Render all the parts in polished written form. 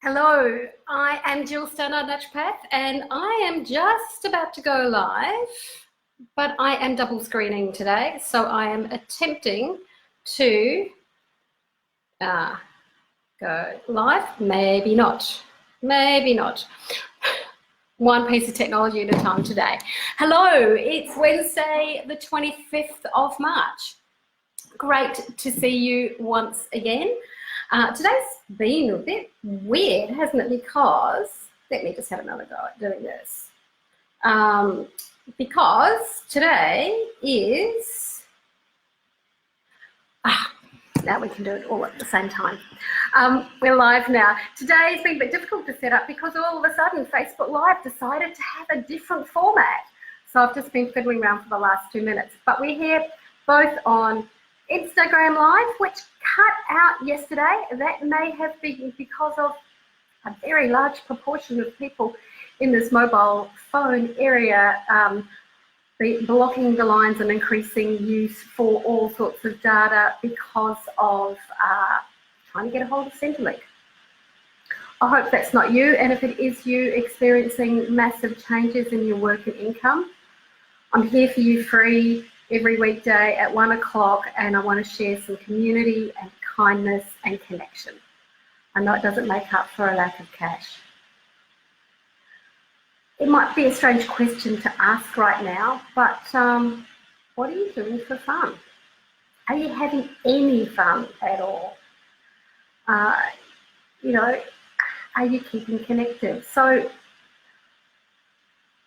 Hello, I am Gill Stannard Naturopath and I am just about to go live, but I am double screening today, so I am attempting to go live. Maybe not. One piece of technology at a time today. Hello, it's Wednesday the 25th of March. Great to see you once again. Today's been a bit weird, hasn't it? Because, let me just have another go at doing this. Because today is, now we can do it all at the same time. We're live now. Today's been a bit difficult to set up because all of a sudden Facebook Live decided to have a different format. So I've just been fiddling around for the last 2 minutes. But we're here both on Instagram Live, which cut out yesterday. That may have been because of a very large proportion of people in this mobile phone area blocking the lines and increasing use for all sorts of data because of trying to get a hold of Centrelink. I hope that's not you, and if it is you experiencing massive changes in your work and income, I'm here for you free every weekday at 1 o'clock, and I want to share some community and kindness and connection. I know it doesn't make up for a lack of cash. It might be a strange question to ask right now, but what are you doing for fun? Are you having any fun at all? Are you keeping connected? So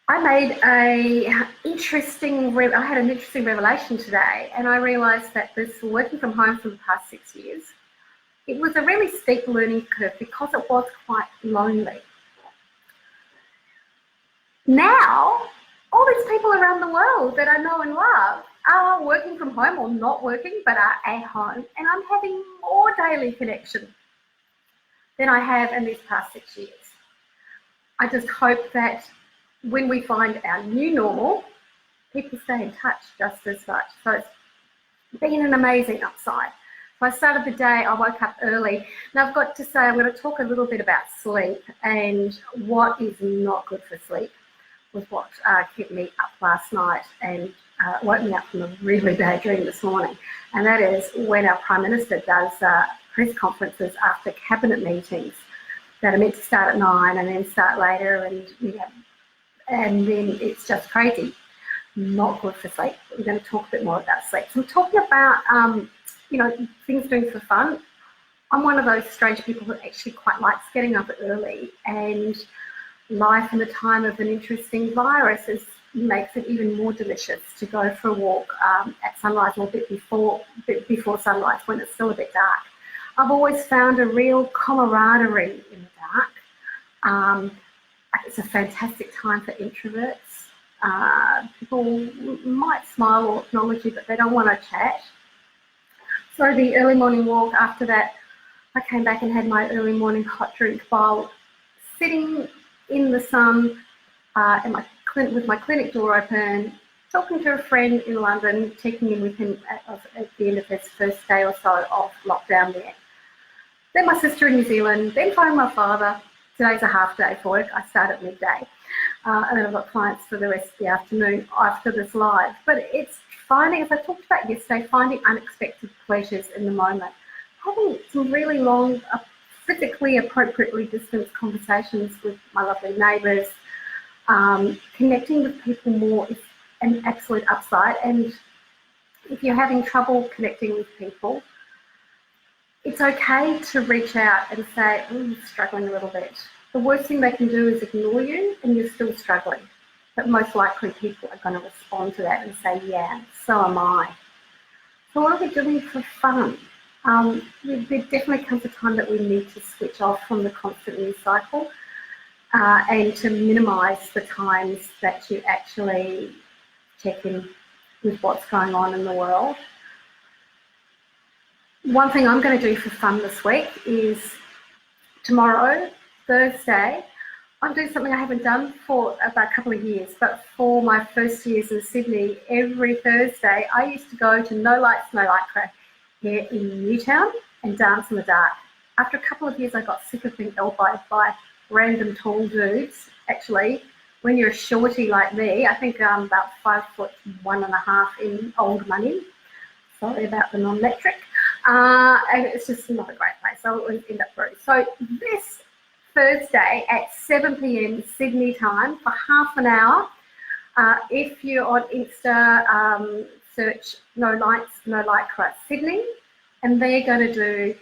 I had an interesting revelation today, and I realised that this working from home for the past 6 years, it was a really steep learning curve because it was quite lonely. Now, all these people around the world that I know and love are working from home or not working, but are at home, and I'm having more daily connection than I have in these past 6 years. I just hope that when we find our new normal, people stay in touch just as much. So it's been an amazing upside. So I started the day, I woke up early. Now I've got to say, I'm going to talk a little bit about sleep, and what is not good for sleep was what kept me up last night and woke me up from a really bad dream this morning. And that is when our Prime Minister does press conferences after cabinet meetings that are meant to start at 9 and then start later, and then it's just crazy. Not good for sleep. We're going to talk a bit more about sleep. So I'm talking about, things doing for fun. I'm one of those strange people who actually quite likes getting up early, and life in the time of an interesting virus makes it even more delicious to go for a walk at sunrise or a bit before sunrise when it's still a bit dark. I've always found a real camaraderie in the dark. It's a fantastic time for introverts. People might smile or acknowledge you, but they don't want to chat. So the early morning walk, after that, I came back and had my early morning hot drink while sitting in the sun with my clinic door open, talking to a friend in London, checking in with him at the end of his first day or so of lockdown there. Then my sister in New Zealand, then phoned my father. Today's a half day for work. I start at midday. And then I've got clients for the rest of the afternoon after this live. But it's finding, as I talked about yesterday, finding unexpected pleasures in the moment. Having some really long, physically appropriately distanced conversations with my lovely neighbours. Connecting with people more is an absolute upside. And if you're having trouble connecting with people, it's okay to reach out and say, I'm struggling a little bit. The worst thing they can do is ignore you and you're still struggling. But most likely people are going to respond to that and say, yeah, so am I. So what are we doing for fun? There definitely comes a time that we need to switch off from the constant news cycle and to minimise the times that you actually check in with what's going on in the world. One thing I'm going to do for fun this week is tomorrow, Thursday, I'm doing something I haven't done for about a couple of years, but for my first years in Sydney, every Thursday I used to go to No Lights No Lycra here in Newtown and dance in the dark. After a couple of years, I got sick of being elbowed by random tall dudes. Actually, when you're a shorty like me, I think I'm about 5'1.5" in old money. Sorry about the non-metric. And it's just not a great place. So it would end up through. So this Thursday at 7 p.m. Sydney time for half an hour. If you're on Insta, search No Lights No Lycra Sydney, and they're going to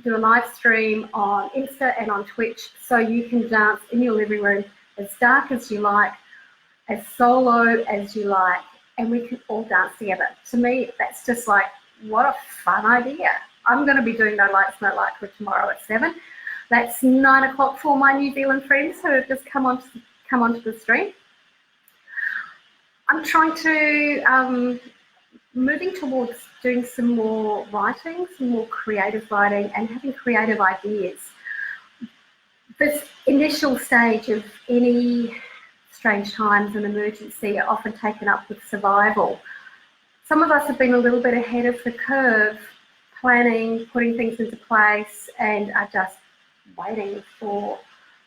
do a live stream on Insta and on Twitch, so you can dance in your living room as dark as you like, as solo as you like, and we can all dance together. To me, that's just like, what a fun idea. I'm going to be doing No Lights No Lycra tomorrow at 7. That's 9 o'clock for my New Zealand friends who have just come onto the stream. I'm trying to moving towards doing some more writing, some more creative writing, and having creative ideas. This initial stage of any strange times and emergency are often taken up with survival. Some of us have been a little bit ahead of the curve, planning, putting things into place, and are just waiting for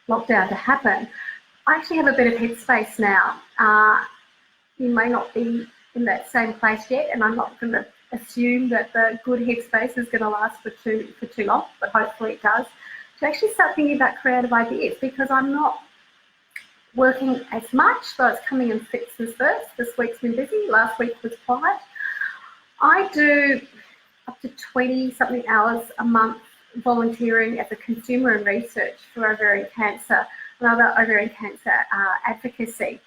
lockdown to happen. I actually have a bit of headspace now. You may not be in that same place yet, and I'm not going to assume that the good headspace is going to last for too long, but hopefully it does, to actually start thinking about creative ideas, because I'm not working as much, so it's coming in fits and spurts. This week's been busy, last week was quiet. I do up to 20-something hours a month volunteering as a consumer and research for ovarian cancer and other ovarian cancer advocacy.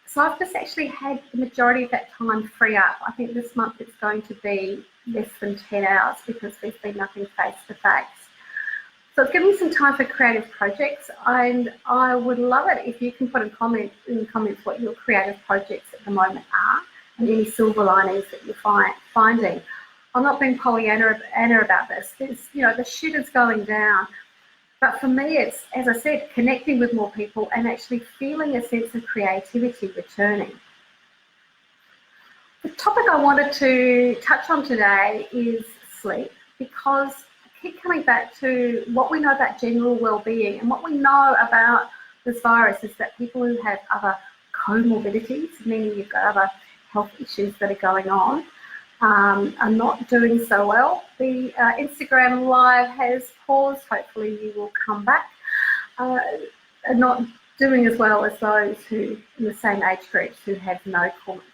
So I've just actually had the majority of that time free up. I think this month it's going to be less than 10 hours because there's been nothing face-to-face. So it's giving me some time for creative projects, and I would love it if you can put in the comments what your creative projects at the moment are and any silver linings that you're finding. I'm not being Pollyanna about this. There's, the shit is going down. But for me, it's, as I said, connecting with more people and actually feeling a sense of creativity returning. The topic I wanted to touch on today is sleep, because I keep coming back to what we know about general well-being, and what we know about this virus is that people who have other comorbidities, meaning you've got other health issues that are going on, are not doing so well. The Instagram live has paused. Hopefully you will come back. Are not doing as well as those who in the same age groups who have no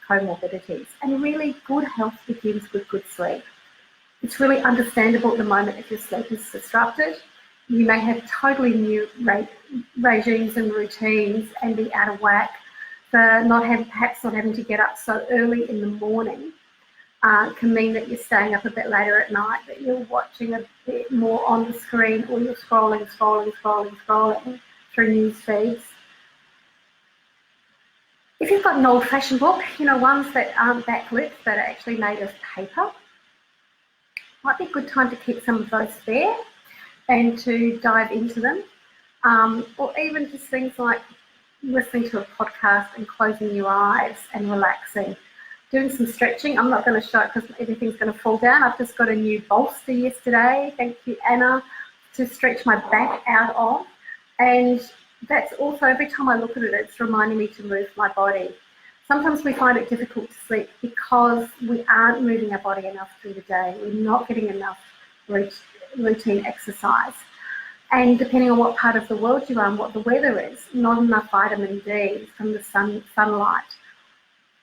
comorbidities. And really, good health begins with good sleep. It's really understandable at the moment if your sleep is disrupted. You may have totally new regimes and routines and be out of whack. Perhaps not having to get up so early in the morning can mean that you're staying up a bit later at night, that you're watching a bit more on the screen, or you're scrolling through news feeds. If you've got an old-fashioned book, ones that aren't backlit, that are actually made of paper, might be a good time to keep some of those there and to dive into them. Or even just things like listening to a podcast and closing your eyes and relaxing. Doing some stretching. I'm not going to show it because everything's going to fall down. I've just got a new bolster yesterday. Thank you, Anna, to stretch my back out on. And that's also, every time I look at it, it's reminding me to move my body. Sometimes we find it difficult to sleep because we aren't moving our body enough through the day. We're not getting enough routine exercise. And depending on what part of the world you are and what the weather is, not enough vitamin D from the sunlight.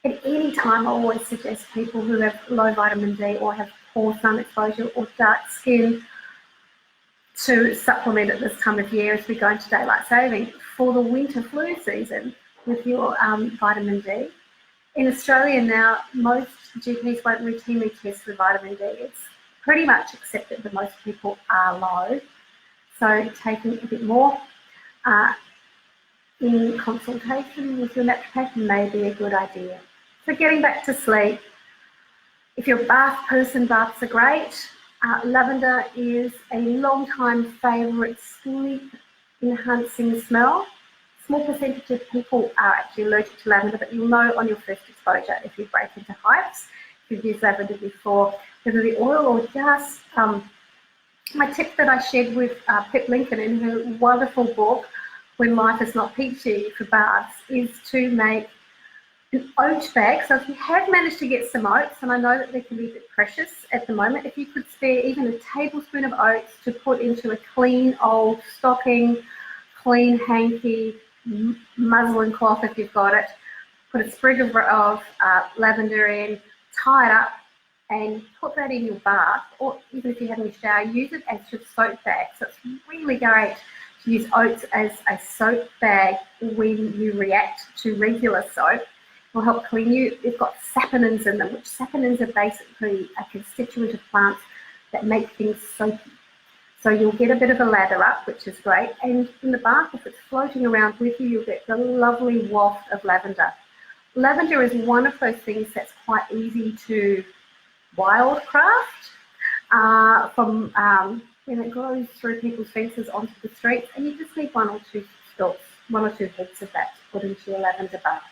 At any time, I always suggest people who have low vitamin D or have poor sun exposure or dark skin to supplement at this time of year as we go into daylight saving for the winter flu season with your vitamin D. In Australia now, most GPs won't routinely test for vitamin D. It's pretty much accepted that most people are low. So taking a bit more in consultation with your naturopath may be a good idea. So getting back to sleep, if you're a bath person, baths are great. Lavender is a long-time favourite sleep-enhancing smell. Small percentage of people are actually allergic to lavender, but you'll know on your first exposure if you break into hives, if you've used lavender before, whether the oil or just my tip that I shared with Pip Lincoln in her wonderful book, When Life is Not Peachy for Baths, is to make an oat bag. So if you have managed to get some oats, and I know that they can be a bit precious at the moment, if you could spare even a tablespoon of oats to put into a clean old stocking, clean hanky, muslin cloth if you've got it, put a sprig of lavender in, tie it up, and put that in your bath, or even if you have in your shower, use it as your soap bag. So it's really great to use oats as a soap bag when you react to regular soap. It will help clean you. They've got saponins in them, which saponins are basically a constituent of plants that make things soapy. So you'll get a bit of a lather up, which is great. And in the bath, if it's floating around with you, you'll get the lovely waft of lavender. Lavender is one of those things that's quite easy to wildcraft from when it grows through people's fences onto the streets, and you just need one or two stalks, one or two heads of that to put into your lavender bath.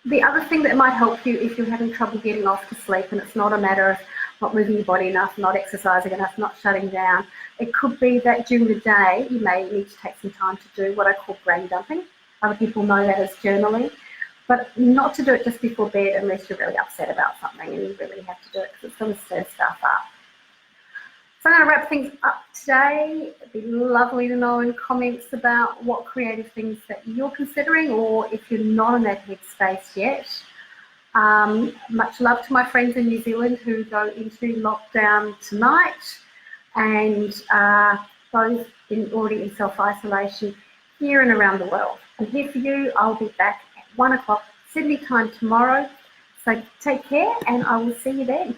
The other thing that might help you if you're having trouble getting off to sleep, and it's not a matter of not moving your body enough, not exercising enough, not shutting down, it could be that during the day you may need to take some time to do what I call brain dumping. Other people know that as journaling, but not to do it just before bed unless you're really upset about something and you really have to do it because it's going to stir stuff up. So I'm going to wrap things up today. It'd be lovely to know in comments about what creative things that you're considering, or if you're not in that headspace yet. Much love to my friends in New Zealand who go into lockdown tonight, and those already in self-isolation here and around the world. I'm here for you. I'll be back at 1 o'clock Sydney time tomorrow. So take care, and I will see you then.